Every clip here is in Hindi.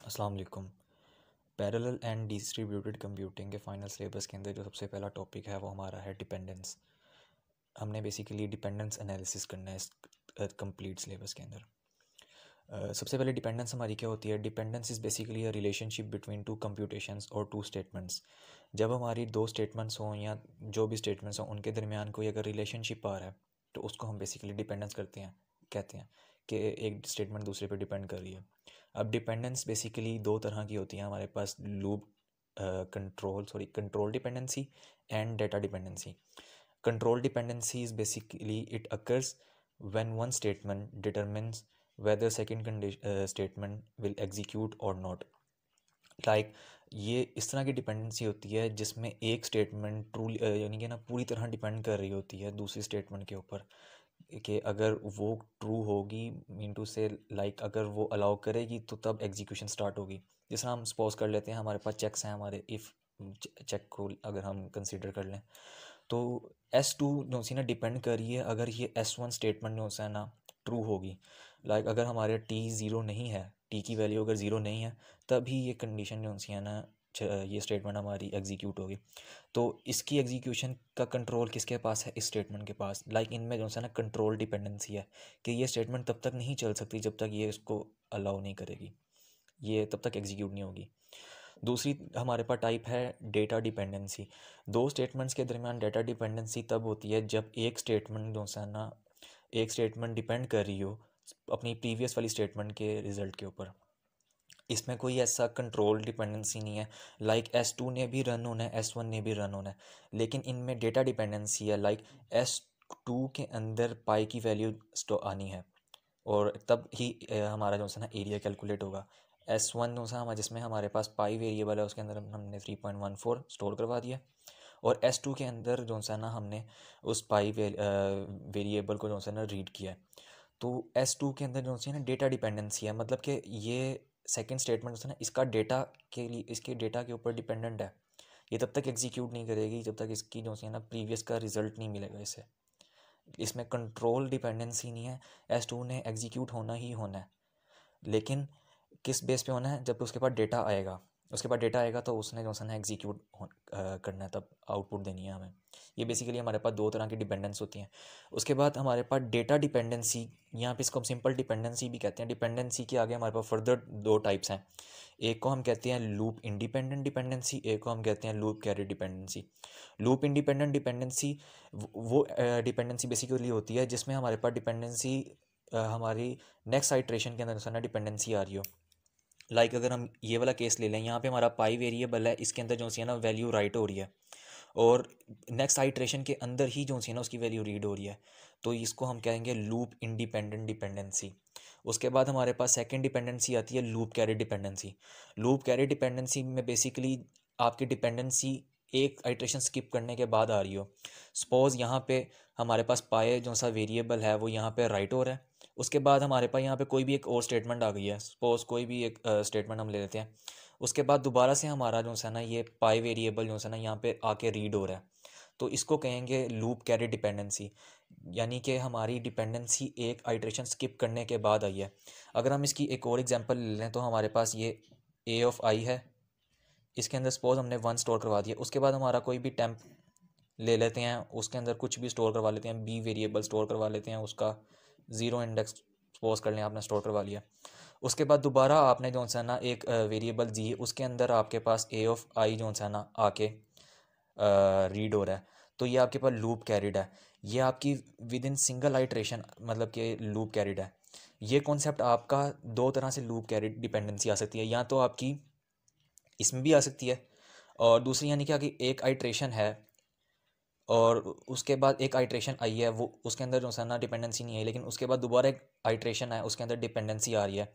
अस्सलाम वालेकुम। पैरेलल एंड डिस्ट्रीब्यूटेड कंप्यूटिंग के फाइनल सिलेबस के अंदर जो सबसे पहला टॉपिक है वो हमारा है डिपेंडेंस। हमने बेसिकली डिपेंडेंस एनालिसिस करना है इस कंप्लीट सिलेबस के अंदर। सबसे पहले डिपेंडेंस हमारी क्या होती है? Dependence is basically a relationship between two computations और टू स्टेटमेंट्स। जब हमारी दो स्टेटमेंट्स हों या जो भी स्टेटमेंट्स हों उनके दरमियान कोई अगर रिलेशनशिप आ रहा है तो उसको हम बेसिकली डिपेंडेंस कहते हैं कि एक स्टेटमेंट दूसरे पे डिपेंड कर रही है। अब डिपेंडेंस बेसिकली दो तरह की होती है हमारे पास, loop control dependency and data dependency. Control dependency is basically it occurs when one statement determines whether second statement will execute or not। Like ये इस तरह की डिपेंडेंसी होती है जिसमें एक स्टेटमेंट ट्रू यानी कि ना पूरी तरह डिपेंड कर रही होती है दूसरी स्टेटमेंट के ऊपर कि अगर वो ट्रू होगी मीन टू से लाइक अगर वो अलाउ करेगी तो तब एग्जीक्यूशन स्टार्ट होगी। जैसे हम सपोज कर लेते हैं हमारे पास चेक्स हैं, हमारे इफ़ चेक को अगर हम कंसीडर कर लें तो S2 जो सी ना डिपेंड कर रही है अगर ये S1 स्टेटमेंट जो है ना ट्रू होगी। लाइक अगर हमारे टी ज़ीरो नहीं है, टी की वैल्यू अगर ज़ीरो नहीं है तभी ये कंडीशन जो सी है ना ये स्टेटमेंट हमारी एग्जीक्यूट होगी। तो इसकी एग्जीक्यूशन का कंट्रोल किसके पास है? इस स्टेटमेंट के पास। लाइक इनमें जो है ना कंट्रोल डिपेंडेंसी है कि ये स्टेटमेंट तब तक नहीं चल सकती जब तक ये इसको अलाउ नहीं करेगी, ये तब तक एग्जीक्यूट नहीं होगी। दूसरी हमारे पास टाइप है डेटा डिपेंडेंसी। दो स्टेटमेंट्स के दरमियान डेटा डिपेंडेंसी तब होती है जब एक स्टेटमेंट जो है ना एक स्टेटमेंट डिपेंड कर रही हो अपनी प्रीवियस वाली स्टेटमेंट के रिजल्ट के ऊपर। इसमें कोई ऐसा कंट्रोल डिपेंडेंसी नहीं है लाइक S2 ने भी रन होना है, S1 ने भी रन होना है, लेकिन इनमें डेटा डिपेंडेंसी है। लाइक S2 के अंदर पाई की वैल्यू आनी है और तब ही हमारा जो है ना एरिया कैलकुलेट होगा। S1 जो सा जिसमें हमारे पास पाई वेरिएबल है उसके अंदर हमने 3.14 स्टोर करवा दिया और S2 के अंदर जो है ना हमने उस पाई वेरिएबल को जो है ना रीड किया है। तो S2 के अंदर जो है ना डेटा डिपेंडेंसी है, मतलब कि ये सेकंड स्टेटमेंट है ना इसका डेटा के लिए इसके डेटा के ऊपर डिपेंडेंट है। ये तब तक एग्जीक्यूट नहीं करेगी जब तक इसकी जो है ना प्रीवियस का रिजल्ट नहीं मिलेगा इसे। इसमें कंट्रोल डिपेंडेंसी नहीं है, S2 ने एग्जीक्यूट होना ही होना है, लेकिन किस बेस पे होना है? जब उसके पास डेटा आएगा, उसके पास डेटा आएगा तो उसने जो है ना एग्जीक्यूट करना है, तब आउटपुट देनी है हमें। ये बेसिकली हमारे पास दो तरह की डिपेंडेंस होती हैं। उसके बाद हमारे पास डेटा डिपेंडेंसी, यहाँ पे इसको हम सिंपल डिपेंडेंसी भी कहते हैं। डिपेंडेंसी के आगे हमारे पास फर्दर दो टाइप्स हैं। एक को हम कहते हैं लूप इंडिपेंडेंट डिपेंडेंसी, एक को हम कहते हैं loop carry dependency. Loop independent dependency वो डिपेंडेंसी बेसिकली होती है जिसमें हमारे पास डिपेंडेंसी हमारी नेक्स्ट आइट्रेशन के अंदर ना डिपेंडेंसी आ रही हो। लाइक अगर हम ये वाला केस ले लें, यहाँ पे हमारा पाई वेरिएबल है, इसके अंदर जो सी है ना वैल्यू राइट हो रही है और नेक्स्ट आइट्रेशन के अंदर ही जो सी है ना उसकी वैल्यू रीड हो रही है, तो इसको हम कहेंगे लूप इंडिपेंडेंट डिपेंडेंसी। उसके बाद हमारे पास सेकंड डिपेंडेंसी आती है loop carry dependency. Loop carry dependency में बेसिकली आपकी डिपेंडेंसी एक आइट्रेशन स्किप करने के बाद आ रही हो। सपोज यहाँ पे हमारे पास पाए जो सा वेरिएबल है वो यहाँ पे राइट हो रहा है, उसके बाद हमारे पास यहाँ पे कोई भी एक और स्टेटमेंट आ गई है, सपोज कोई भी एक स्टेटमेंट हम ले लेते हैं। उसके बाद दोबारा से हमारा जो है ना ये पाई वेरिएबल जो है ना यहाँ पे आके रीड हो रहा है, तो इसको कहेंगे लूप कैरी डिपेंडेंसी, यानी कि हमारी डिपेंडेंसी एक आइट्रेशन स्किप करने के बाद आई है। अगर हम इसकी एक और एग्जांपल ले लें तो हमारे पास ये a ऑफ i है, इसके अंदर सपोज हमने 1 स्टोर करवा दिया। उसके बाद हमारा कोई भी टेम्प ले लेते हैं, उसके अंदर कुछ भी स्टोर करवा लेते हैं, b वेरिएबल स्टोर करवा लेते हैं, उसका 0 इंडेक्स सपोज कर लें आपने स्टोर करवा लिया। उसके बाद दोबारा आपने जो है ना एक वेरिएबल दी, उसके अंदर आपके पास a ऑफ i जो है ना आके रीड हो रहा है, तो ये आपके पास लूप कैरिड है। ये आपकी विद इन सिंगल आइट्रेशन मतलब कि लूप कैरिड है। ये कॉन्सेप्ट आपका दो तरह से लूप कैरिड डिपेंडेंसी आ सकती है, या तो आपकी इसमें भी आ सकती है और दूसरी यानी कि आपकी एक आइट्रेशन है और उसके बाद एक आइट्रेशन आई है, वो उसके अंदर जो है ना डिपेंडेंसी नहीं है, लेकिन उसके बाद दोबारा एक आइट्रेशन है उसके अंदर डिपेंडेंसी आ रही है।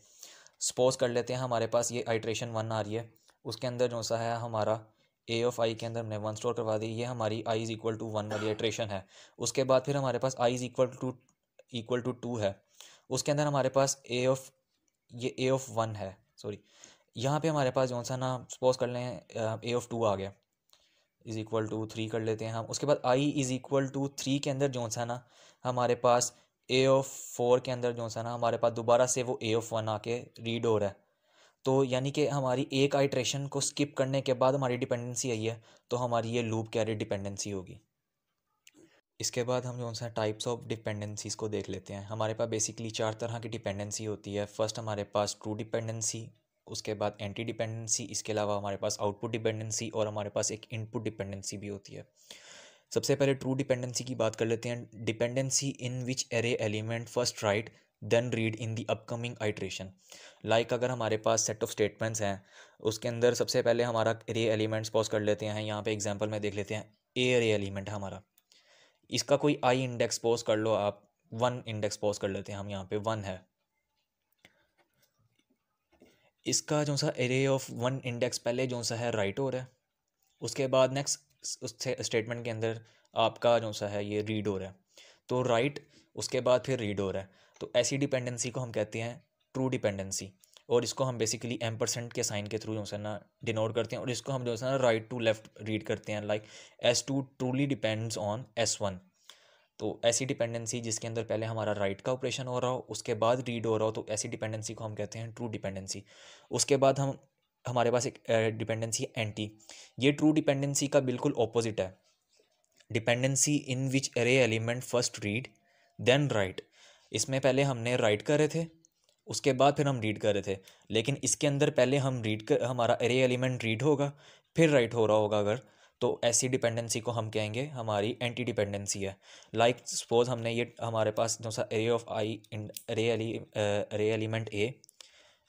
सपोज कर लेते हैं हमारे पास ये आइट्रेशन 1 आ रही है, उसके अंदर जो सा है हमारा a ऑफ i के अंदर हमने 1 स्टोर करवा दी, ये हमारी i इज़ इक्वल टू 1 वाली आइट्रेशन है। उसके बाद फिर हमारे पास i इज़ इक्वल टू 2 है, उसके अंदर हमारे पास a ऑफ 1 है, सॉरी यहाँ पे हमारे पास जो सा ना सपोज कर लें a ऑफ 2 आ गया, इज़ इक्वल टू 3 कर लेते हैं हम। उसके बाद i इज़ इक्वल टू 3 के अंदर जो सा ना हमारे पास a ऑफ 4 के अंदर जो सा ना हमारे पास दोबारा से वो a ऑफ 1 आके रीड हो रहा है, तो यानी कि हमारी एक आइट्रेशन को स्किप करने के बाद हमारी डिपेंडेंसी आई है, तो हमारी ये लूप कैरी डिपेंडेंसी होगी। इसके बाद हम जो सा टाइप्स ऑफ डिपेंडेंसीज को देख लेते हैं। हमारे पास बेसिकली 4 तरह की डिपेंडेंसी होती है। फर्स्ट हमारे पास ट्रू डिपेंडेंसी, उसके बाद एंटी डिपेंडेंसी, इसके अलावा हमारे पास आउटपुट डिपेंडेंसी और हमारे पास एक इनपुट डिपेंडेंसी भी होती है। सबसे पहले ट्रू डिपेंडेंसी की बात कर लेते हैं। Dependency in which array element first write then read in the upcoming iteration. Like अगर हमारे पास सेट ऑफ स्टेटमेंट्स हैं, उसके अंदर सबसे पहले हमारा एरे एलिमेंट्स पॉज कर लेते हैं। यहाँ पे एग्जांपल में देख लेते हैं, ए एरे एलिमेंट है हमारा, इसका कोई आई इंडेक्स पोज कर लो आप, 1 इंडेक्स पोज कर लेते हैं हम, यहाँ पे 1 है। इसका जो सा एरे ऑफ 1 इंडेक्स पहले जो सा है राइट हो रहा है, उसके बाद नेक्स्ट उस स्टेटमेंट के अंदर आपका जो सा है ये रीड हो रहा है, तो राइट उसके बाद फिर रीड हो रहा है। तो ऐसी डिपेंडेंसी को हम कहते हैं ट्रू डिपेंडेंसी, और इसको हम बेसिकली एम्परसेंट के साइन के थ्रू जो है ना डिनोट करते हैं, और इसको हम जो है ना राइट टू लेफ्ट रीड करते हैं, like S2 truly depends on S1। तो ऐसी डिपेंडेंसी जिसके अंदर पहले हमारा राइट का ऑपरेशन हो रहा हो, उसके बाद रीड हो रहा हो, तो ऐसी डिपेंडेंसी को हम कहते हैं ट्रू डिपेंडेंसी। उसके बाद हमारे पास एक डिपेंडेंसी है एंटी। ये ट्रू डिपेंडेंसी का बिल्कुल ऑपोजिट है। Dependency in which array element first read then write. इसमें पहले हमने राइट कर रहे थे, उसके बाद फिर हम रीड कर रहे थे, लेकिन इसके अंदर पहले हम हमारा एरे एलिमेंट रीड होगा, फिर राइट हो रहा होगा अगर, तो ऐसी डिपेंडेंसी को हम कहेंगे हमारी एंटी डिपेंडेंसी है। लाइक सपोज हमने ये हमारे पास जो सा array of i array element a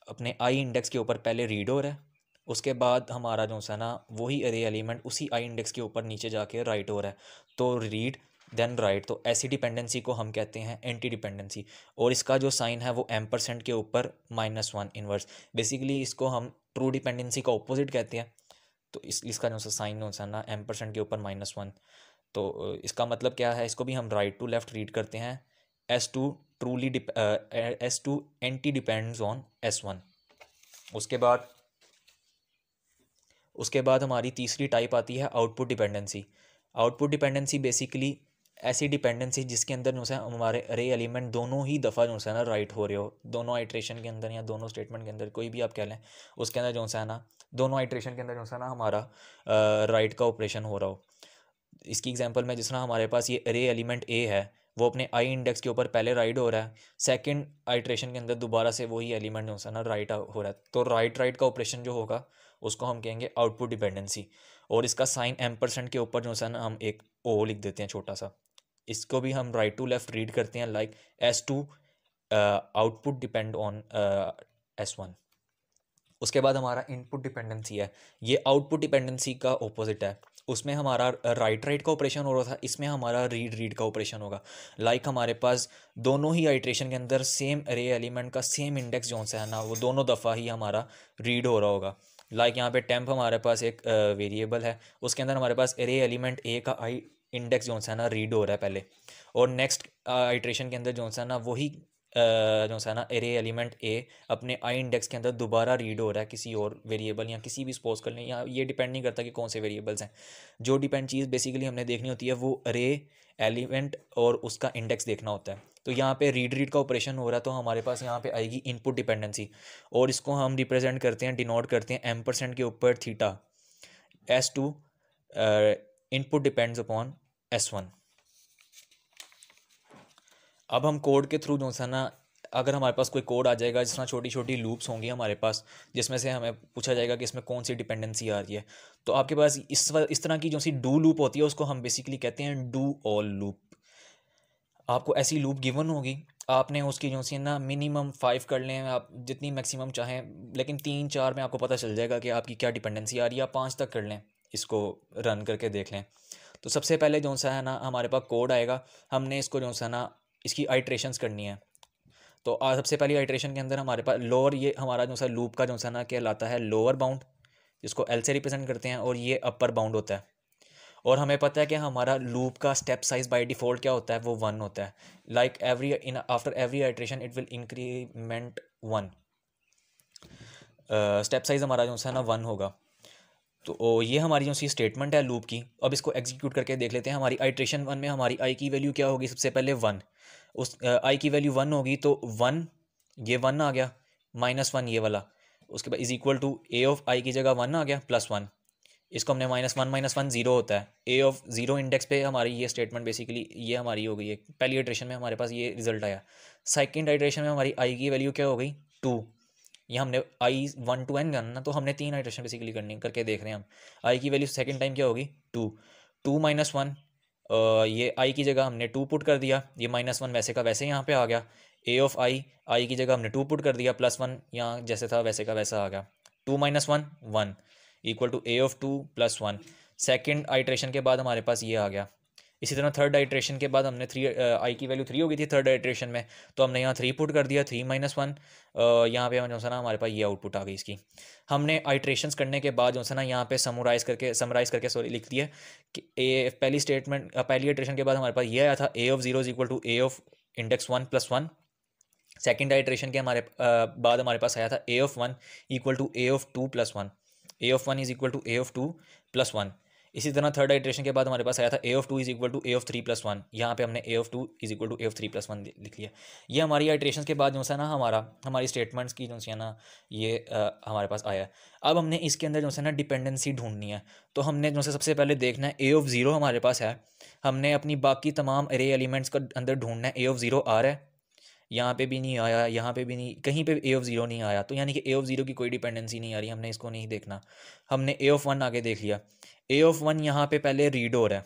अपने आई इंडेक्स के ऊपर पहले रीड हो रहा है, उसके बाद हमारा जो सा ना वही एरे एलिमेंट उसी आई इंडेक्स के ऊपर नीचे जाके राइट हो रहा है, तो रीड देन राइट। तो ऐसी डिपेंडेंसी को हम कहते हैं एंटी डिपेंडेंसी, और इसका जो साइन है वो एम्परसेंट के ऊपर -1 इनवर्स। बेसिकली इसको हम ट्रू डिपेंडेंसी का ऑपोजिट कहते हैं। तो इसका जो सा साइन हो सा ना एम्परसेंट के ऊपर -1। तो इसका मतलब क्या है, इसको भी हम राइट टू लेफ्ट रीड करते हैं। S2 truly S2 anti depends on S1। उसके बाद हमारी तीसरी टाइप आती है output dependency. Output dependency basically ऐसी डिपेंडेंसी जिसके अंदर जो है हमारे अरे एलिमेंट दोनों ही दफ़ा जो है ना राइट हो रहे हो, दोनों आइट्रेशन के अंदर या दोनों स्टेटमेंट के अंदर, कोई भी आप कह लें, उसके अंदर जो है ना दोनों आइट्रेशन के अंदर जो है ना हमारा राइट का ऑपरेशन हो रहा हो। इसकी एग्जांपल में जिस तरह हमारे पास ये अरे एलिमेंट ए है, वो अपने आई इंडेक्स के ऊपर पहले राइट हो रहा है, सेकंड आइट्रेशन के अंदर दोबारा से वही एलिमेंट जो है ना राइट हो रहा है, तो राइट का ऑपरेशन जो होगा उसको हम कहेंगे आउटपुट डिपेंडेंसी। और इसका साइन एम्परसेंट के ऊपर जो है ना हम एक ओ लिख देते हैं छोटा सा। इसको भी हम राइट टू लेफ्ट रीड करते हैं, like S2 output depend on S1। उसके बाद हमारा इनपुट डिपेंडेंसी है, ये आउटपुट डिपेंडेंसी का ऑपोजिट है। उसमें हमारा राइट का ऑपरेशन हो रहा था, इसमें हमारा रीड का ऑपरेशन होगा। लाइक हमारे पास दोनों ही आइट्रेशन के अंदर सेम अरे एलिमेंट का सेम इंडेक्स जो है ना वो दोनों दफ़ा ही हमारा रीड हो रहा होगा। लाइक यहाँ पे टेम्प हमारे पास एक वेरिएबल है, उसके अंदर हमारे पास अरे एलिमेंट ए का आई इंडेक्स जो है ना रीड हो रहा है पहले, और नेक्स्ट आइट्रेशन के अंदर जो है ना वही जो है ना एरे एलिमेंट ए अपने आई इंडेक्स के अंदर दोबारा रीड हो रहा है किसी और वेरिएबल या किसी भी सपोज कर लें, या ये डिपेंड नहीं करता कि कौन से वेरिएबल्स हैं। जो डिपेंड चीज़ बेसिकली हमने देखनी होती है वो अरे एलिमेंट और उसका इंडेक्स देखना होता है। तो यहाँ पे रीड का ऑपरेशन हो रहा है, तो हमारे पास यहाँ पे आएगी इनपुट डिपेंडेंसी, और इसको हम रिप्रेजेंट करते हैं, डिनोट करते हैं एम्परसेंट के ऊपर theta. S2 input depends upon S1। अब हम कोड के थ्रू जो है ना, अगर हमारे पास कोई कोड आ जाएगा जिसमें छोटी छोटी लूप्स होंगी हमारे पास, जिसमें से हमें पूछा जाएगा कि इसमें कौन सी डिपेंडेंसी आ रही है, तो आपके पास इस तरह की जो सी डू लूप होती है उसको हम बेसिकली कहते हैं डू ऑल लूप। आपको ऐसी लूप गिवन होगी, आपने उसकी जो सी ना मिनिमम 5 कर लें आप, जितनी मैक्सिमम चाहें, लेकिन 3-4 में आपको पता चल जाएगा कि आपकी क्या डिपेंडेंसी आ रही है। आप 5 तक कर लें, इसको रन करके देख लें। तो सबसे पहले जो सा है ना हमारे पास कोड आएगा, हमने इसको जो सा ना इसकी आइट्रेशंस करनी है। तो सबसे पहली आइट्रेशन के अंदर हमारे पास लोअर, ये हमारा जो सा लूप का जो सा ना कहलाता है लोअर बाउंड, जिसको L से रिप्रेजेंट करते हैं, और ये अपर बाउंड होता है। और हमें पता है कि हमारा लूप का स्टेप साइज बाय डिफ़ॉल्ट क्या होता है, वो 1 होता है। Like after every iteration it will increment 1। Step size हमारा जो है ना 1 होगा। तो ये हमारी जो सी स्टेटमेंट है लूप की। अब इसको एग्जीक्यूट करके देख लेते हैं। हमारी आइट्रेशन 1 में हमारी आई की वैल्यू क्या होगी, सबसे पहले 1। उस आई की वैल्यू 1 होगी, तो 1 ये 1 आ गया, -1 ये वाला, उसके बाद is equal to A of i की जगह 1 आ गया +1, इसको हमने -1 0 होता है, ए ऑफ 0 इंडेक्स पे हमारी ये स्टेटमेंट बेसिकली ये हमारी हो गई है। पहली इटरेशन में हमारे पास ये रिजल्ट आया। सेकंड इटरेशन में हमारी आई की वैल्यू क्या हो गई 2। ये हमने आई 1 to n करना, तो हमने 3 इटरेशन बेसिकली करनी करके देख रहे हैं हम। आई की वैल्यू सेकंड टाइम क्या होगी 2, 2 - 1, ये आई की जगह हमने 2 पुट कर दिया, ये -1 वैसे का वैसे यहाँ पे आ गया। ए ऑफ आई की जगह हमने 2 पुट कर दिया, +1 यहाँ जैसे था वैसे का वैसा आ गया। 2 - 1 1 equal to A of 2 +1। Second iteration के बाद हमारे पास ये आ गया। इसी तरह थर्ड आइट्रेशन के बाद हमने आई की वैल्यू 3 हो गई थी थर्ड आइट्रेशन में, तो हमने यहाँ 3 पुट कर दिया, 3 - 1, यहाँ पे हम जो है ना हमारे पास ये आउटपुट आ गई इसकी। हमने आइट्रेशंस करने के बाद जो है ना यहाँ पे समराइज़ करके सॉरी लिख दिया कि ए पहली स्टेटमेंट पहली आइट्रेशन के बाद हमारे पास ये आया था a of 0 is equal to A of index 1 +1। Second iteration के बाद हमारे पास आया था a of 1 equal to A of 2 +1, a of 1 is equal to A of 2 +1। इसी तरह थर्ड आइट्रेशन के बाद हमारे पास आया था a of 2 is equal to A of 3 +1, यहाँ पे हमने a of 2 is equal to A of 3 +1 लिख लिया। ये हमारी आइट्रेशन के बाद जो है ना हमारी स्टेटमेंट्स की जो है ना ये हमारे पास आया है। अब हमने इसके अंदर जो है ना डिपेंडेंसी ढूंढनी है, तो हमने जो है सबसे पहले देखना है ए ऑफ 0 हमारे पास है, हमने अपनी बाकी तमाम अरे एलिमेंट्स का अंदर ढूंढना है। ए ऑफ 0 आ रहा है, यहाँ पे भी नहीं आया, यहाँ पे भी नहीं, कहीं पे ए ऑफ 0 नहीं आया, तो यानी कि ए ऑफ 0 की कोई डिपेंडेंसी नहीं आ रही, हमने इसको नहीं देखना। हमने ए ऑफ 1 आगे देख लिया। ए ऑफ 1 यहाँ पे पहले रीड हो रहा है,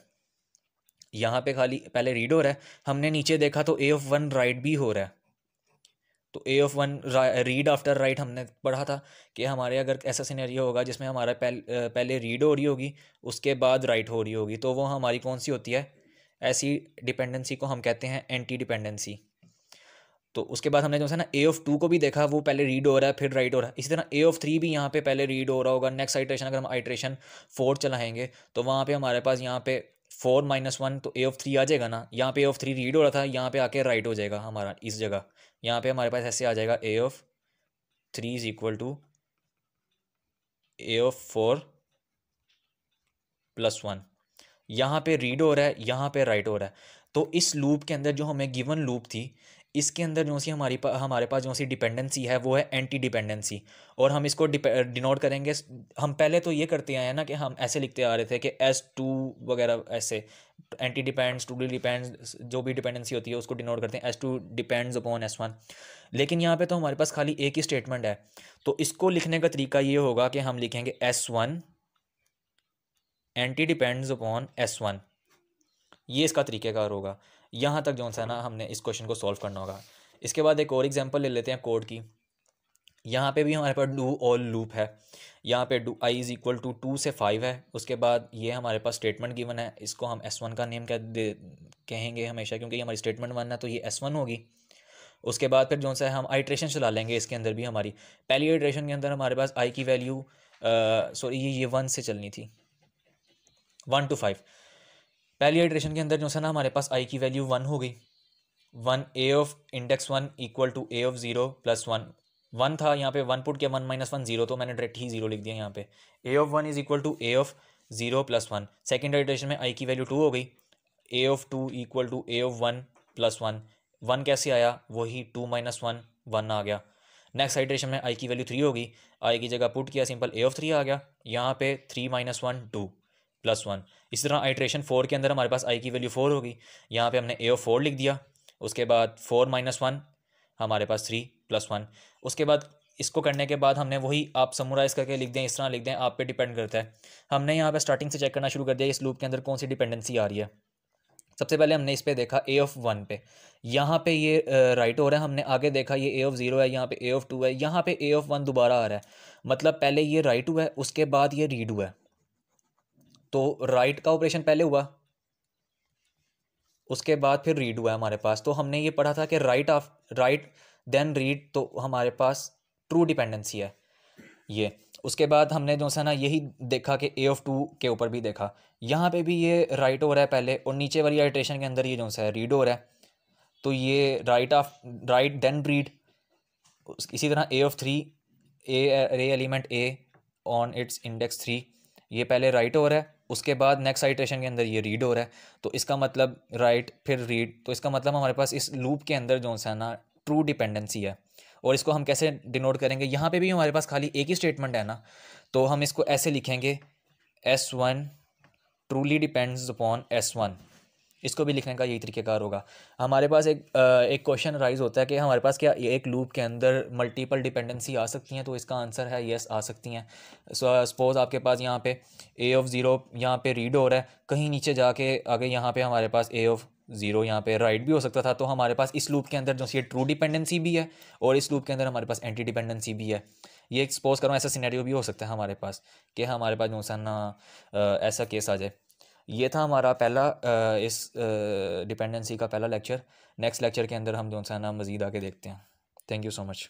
यहाँ पे खाली पहले रीड हो रहा है। हमने नीचे देखा तो ए ऑफ 1 राइट भी हो रहा है, तो ए ऑफ 1 रीड आफ्टर राइट हमने पढ़ा था कि हमारे अगर ऐसा सिनेरियो होगा जिसमें हमारा पहले रीड हो रही होगी उसके बाद राइट हो रही होगी, तो वो हमारी कौन सी होती है, ऐसी डिपेंडेंसी को हम कहते हैं एंटी डिपेंडेंसी। तो उसके बाद हमने जो है ना ए ऑफ 2 को भी देखा, वो पहले रीड हो रहा है फिर राइट हो रहा है। इसी तरह ए ऑफ 3 भी यहाँ पे पहले रीड हो रहा होगा। नेक्स्ट आइट्रेशन अगर हम आइट्रेशन 4 चलाएंगे तो वहाँ पे हमारे पास यहाँ पे 4 - 1 तो ए ऑफ 3 आ जाएगा ना, यहाँ पे ए ऑफ 3 रीड हो रहा था, यहाँ पे आके राइट हो जाएगा हमारा इस जगह। यहाँ पे हमारे पास ऐसे आ जाएगा a of 3 is equal to A of 4 +1। यहाँ पे रीड हो रहा है, यहाँ पे राइट हो रहा है। तो इस लूप के अंदर जो हमें गिवन लूप थी, इसके अंदर जो सी हमारे पास जो सी डिपेंडेंसी है वो है एंटी डिपेंडेंसी, और हम इसको डिनोट करेंगे। हम पहले तो ये करते आए हैं ना कि हम ऐसे लिखते आ रहे थे कि S2 वगैरह ऐसे, एंटी डिपेंड्स, टू डिपेंड्स, जो भी डिपेंडेंसी होती है उसको डिनोट करते हैं S2 डिपेंड्स अपॉन S1। लेकिन यहाँ पे तो हमारे पास खाली एक ही स्टेटमेंट है, तो इसको लिखने का तरीका ये होगा कि हम लिखेंगे S1 anti depends upon S1, ये इसका तरीक़ेकार होगा। यहाँ तक जो है ना हमने इस क्वेश्चन को सॉल्व करना होगा। इसके बाद एक और एग्जांपल ले लेते हैं कोड की। यहाँ पे भी हमारे पास डू ऑल लूप है, यहाँ पे do I is equal to 2 से 5 है। उसके बाद ये हमारे पास स्टेटमेंट गिवन है, इसको हम S1 का नेम कहेंगे हमेशा, क्योंकि ये हमारी स्टेटमेंट 1 है तो ये S1 होगी। उसके बाद फिर जो सा है हम आइट्रेशन चला लेंगे। इसके अंदर भी हमारी पहली आइट्रेशन के अंदर हमारे पास आई की वैल्यू सॉरी ये 1 से चलनी थी, 1 to 5। पहली आइट्रेशन के अंदर जो है ना हमारे पास आई की वैल्यू 1 हो गई। 1 a of index 1 equal to A of 0 +1, 1 था यहाँ पे 1 पुट किया, 1 - 1 0, तो मैंने डायरेक्ट ही 0 लिख दिया यहाँ पे। A of 1 is equal to A of 0 +1। Second iteration में आई की वैल्यू 2 हो गई, a of 2 equal to A of 1 +1। 1 कैसे आया, वही 2 - 1 1 आ गया। नेक्स्ट आइट्रेशन में आई की वैल्यू 3 हो गई, आई की जगह पुट किया, सिंपल ए ऑफ 3 आ गया। यहाँ पे 3 - 1 2 +1। इसी तरह आइट्रेशन 4 के अंदर हमारे पास आई की वैल्यू 4 होगी, यहाँ पे हमने ए ऑफ 4 लिख दिया। उसके बाद 4 - 1 हमारे पास 3 +1। उसके बाद इसको करने के बाद हमने वही आप समराइज़ करके लिख दें, इस तरह लिख दें, आप पे डिपेंड करता है। हमने यहाँ पे स्टार्टिंग से चेक करना शुरू कर दिया इस लूप के अंदर कौन सी डिपेंडेंसी आ रही है। सबसे पहले हमने इस पे देखा ए ऑफ 1 पे, यहाँ पे ये राइट हो रहा है। हमने आगे देखा ये ए ऑफ 0 है, यहाँ पे ए ऑफ 2 है, यहाँ पे ए ऑफ 1 दोबारा आ रहा है, मतलब पहले ये राइट हुआ है उसके बाद ये रीड हुआ है। तो राइट का ऑपरेशन पहले हुआ, उसके बाद फिर रीड हुआ है हमारे पास। तो हमने ये पढ़ा था कि राइट देन रीड, तो हमारे पास ट्रू डिपेंडेंसी है ये। उसके बाद हमने जो है ना यही देखा कि ए ऑफ 2 के ऊपर भी देखा, यहाँ पे भी ये राइट हो रहा है पहले, और नीचे वाली आइट्रेशन के अंदर ये जो है रीड हो रहा है, तो ये राइट देन रीड। इसी तरह a of 3 a element a on its index 3, ये पहले राइट हो रहा है, उसके बाद नेक्स्ट आइट्रेशन के अंदर ये रीड हो रहा है। तो इसका मतलब राइट फिर रीड, तो इसका मतलब हमारे पास इस लूप के अंदर जो है ना ट्रू डिपेंडेंसी है। और इसको हम कैसे डिनोट करेंगे, यहाँ पे भी हमारे पास खाली एक ही स्टेटमेंट है ना, तो हम इसको ऐसे लिखेंगे S1 truly depends upon S1। इसको भी लिखने का यही तरीकेकार होगा। हमारे पास एक क्वेश्चन राइज होता है कि हमारे पास क्या एक लूप के अंदर मल्टीपल डिपेंडेंसी आ सकती हैं, तो इसका आंसर है येस, आ सकती हैं। सपोज आपके पास यहाँ पे A(0) यहाँ पे रीड हो रहा है, कहीं नीचे जाके आगे यहाँ पे हमारे पास A(0) यहाँ पे राइट भी हो सकता था। तो हमारे पास इस लूप के अंदर जो सी ट्रू डिपेंडेंसी भी है और इस लूप के अंदर हमारे पास एंटी डिपेंडेंसी भी है। ये सपोज करो ऐसा सिनेरियो भी हो सकता है हमारे पास कि हमारे पास जो सा ना ऐसा केस आ जाए। ये था हमारा पहला इस डिपेंडेंसी का पहला लेक्चर। नेक्स्ट लेक्चर के अंदर हम जो सा ना मज़ीद आगे देखते हैं। Thank you so much.